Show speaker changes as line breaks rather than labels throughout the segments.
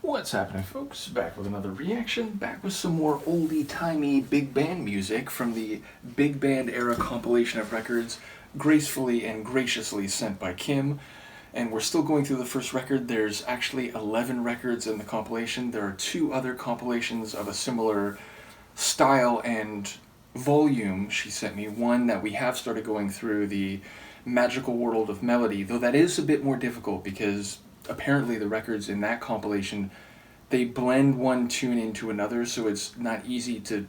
What's happening, folks? Back with another reaction, back with some more oldie-timey big band music from the big band era compilation of records, gracefully and graciously sent by Kim. And we're still going through the first record. There's actually 11 records in the compilation. There are 2 other compilations of a similar style and volume she sent me. One that we have started going through, the Magical World of Melody, though that is a bit more difficult because apparently the records in that compilation, they blend one tune into another, so it's not easy to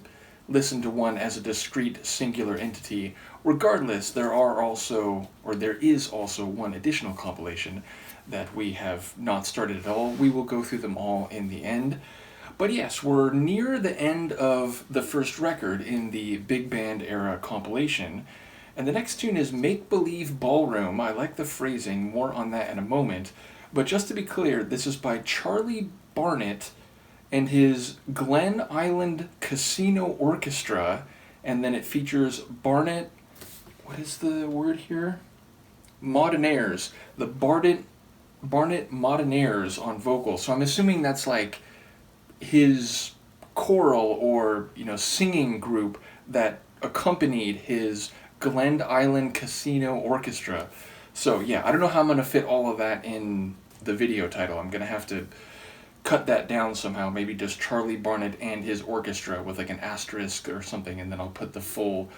listen to one as a discrete singular entity. Regardless, there is also one additional compilation that we have not started at all. We will go through them all in the end. But yes, we're near the end of the first record in the big band era compilation. And the next tune is Make Believe Ballroom. I like the phrasing, more on that in a moment. But just to be clear, this is by Charlie Barnet and his Glen Island Casino Orchestra. And then it features Barnet, what is the word here? Modernaires. The Barnet Modernaires on vocals. So I'm assuming that's like his choral or, singing group that accompanied his Glen Island Casino Orchestra. So yeah, I don't know how I'm going to fit all of that in the video title. I'm going to have to cut that down somehow, maybe just Charlie Barnet and his orchestra with like an asterisk or something, and then I'll put the full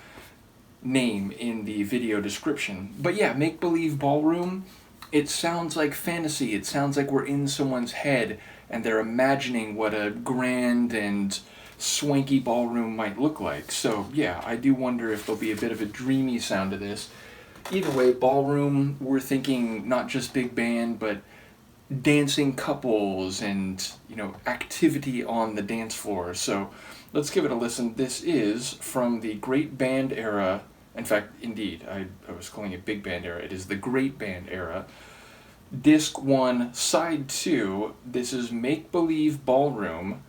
name in the video description. But yeah, Make Believe Ballroom, it sounds like fantasy. It sounds like we're in someone's head and they're imagining what a grand and swanky ballroom might look like. So yeah, I do wonder if there'll be a bit of a dreamy sound to this. Either way, ballroom, we're thinking not just big band, but dancing couples and, activity on the dance floor. So let's give it a listen. This is from the great band era. In fact, indeed, I was calling it big band era. It is the great band era. Disc 1, side 2. This is Make Believe Ballroom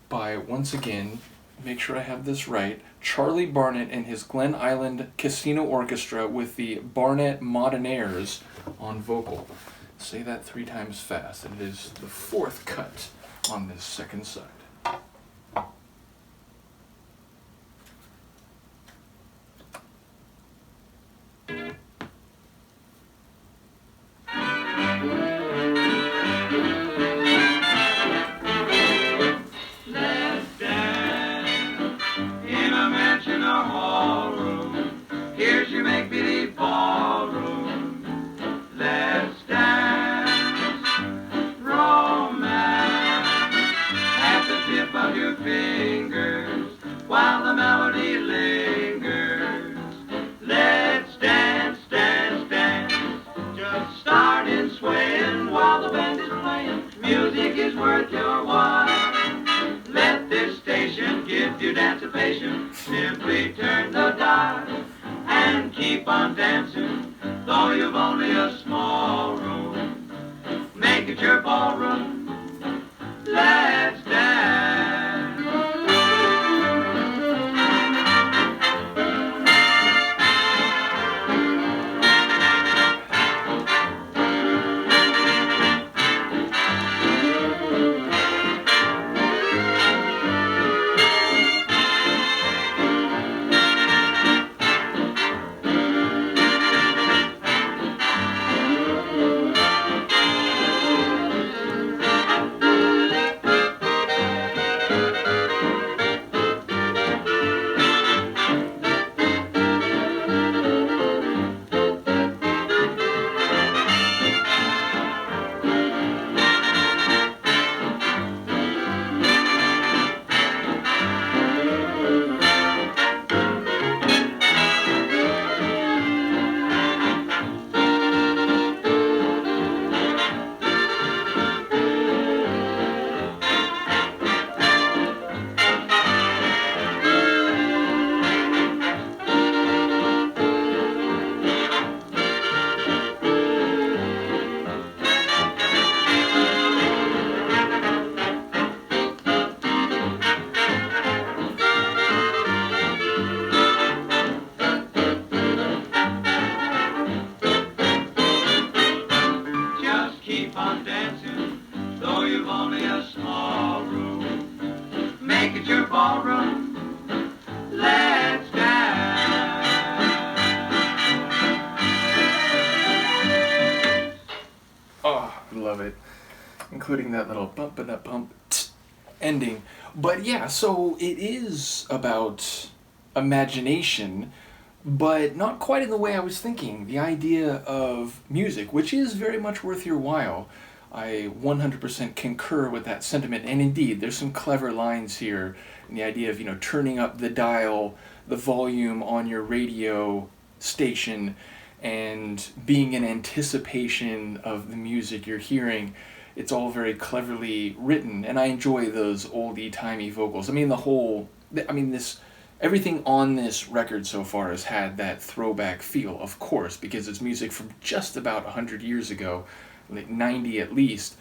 by, once again, make sure I have this right, Charlie Barnet and his Glen Island Casino Orchestra with the Barnet Modernaires on vocal. Say that 3 times fast, and it is the 4th cut on this second side.
Fingers while the melody lingers. Let's dance, dance, dance. Just starting swaying while the band is playing. Music is worth your while. Let this station give you dancipation. Simply turn the dial and keep on dancing. Though you've only a small room, make it your ballroom. Let's dance. only a small room. Make it your ballroom. Let's dance.
Oh, I love it. Including that little bump and a pump ending. But yeah, so it is about imagination, but not quite in the way I was thinking. The idea of music, which is very much worth your while. I 100% concur with that sentiment, and indeed, there's some clever lines here, and the idea of, turning up the dial, the volume on your radio station, and being in anticipation of the music you're hearing. It's all very cleverly written, and I enjoy those oldie-timey vocals. Everything on this record so far has had that throwback feel, of course, because it's music from just about 100 years ago, like 90 at least.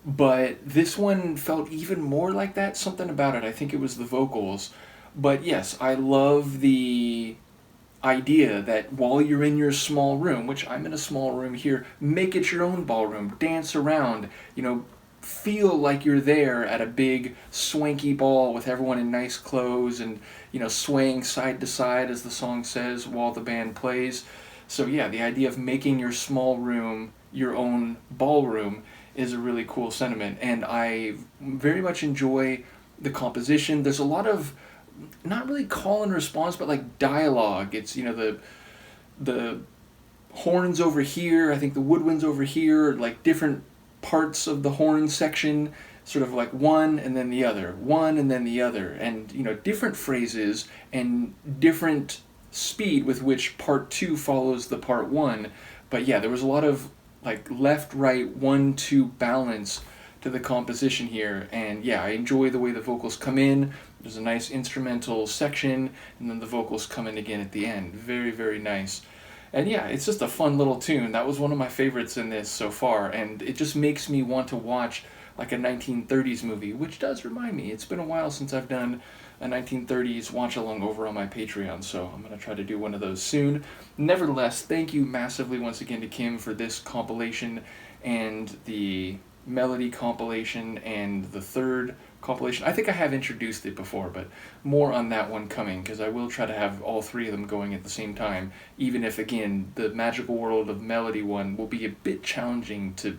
But this one felt even more like that, something about it. I think it was the vocals. But yes, I love the idea that while you're in your small room, which I'm in a small room here, make it your own ballroom, dance around, feel like you're there at a big swanky ball with everyone in nice clothes and, swaying side to side, as the song says, while the band plays. So yeah, the idea of making your small room your own ballroom is a really cool sentiment, and I very much enjoy the composition. There's a lot of not really call and response, but like dialogue. It's, the horns over here, I think the woodwinds over here, like different parts of the horn section, sort of like one and then the other, one and then the other, and different phrases and different speed with which part two follows the part one. But yeah, there was a lot of like left, right, 1-2 balance to the composition here, and yeah, I enjoy the way the vocals come in. There's a nice instrumental section, and then the vocals come in again at the end. Very, very nice. And yeah, it's just a fun little tune. That was one of my favorites in this so far, and it just makes me want to watch like a 1930s movie, which does remind me, it's been a while since I've done a 1930s watch-along over on my Patreon, so I'm going to try to do one of those soon. Nevertheless, thank you massively once again to Kim for this compilation and the melody compilation and the third compilation. I think I have introduced it before, but more on that one coming, because I will try to have all three of them going at the same time, even if, again, the Magical World of Melody one will be a bit challenging to,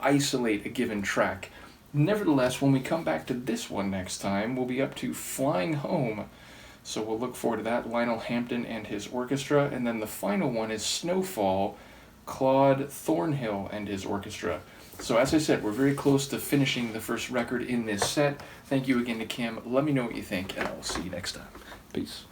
isolate a given track. Nevertheless, when we come back to this one next time, we'll be up to Flying Home. So we'll look forward to that, Lionel Hampton and his orchestra. And then the final one is Snowfall, Claude Thornhill and his orchestra. So as I said, we're very close to finishing the first record in this set. Thank you again to Kim. Let me know what you think, and I'll see you next time. Peace.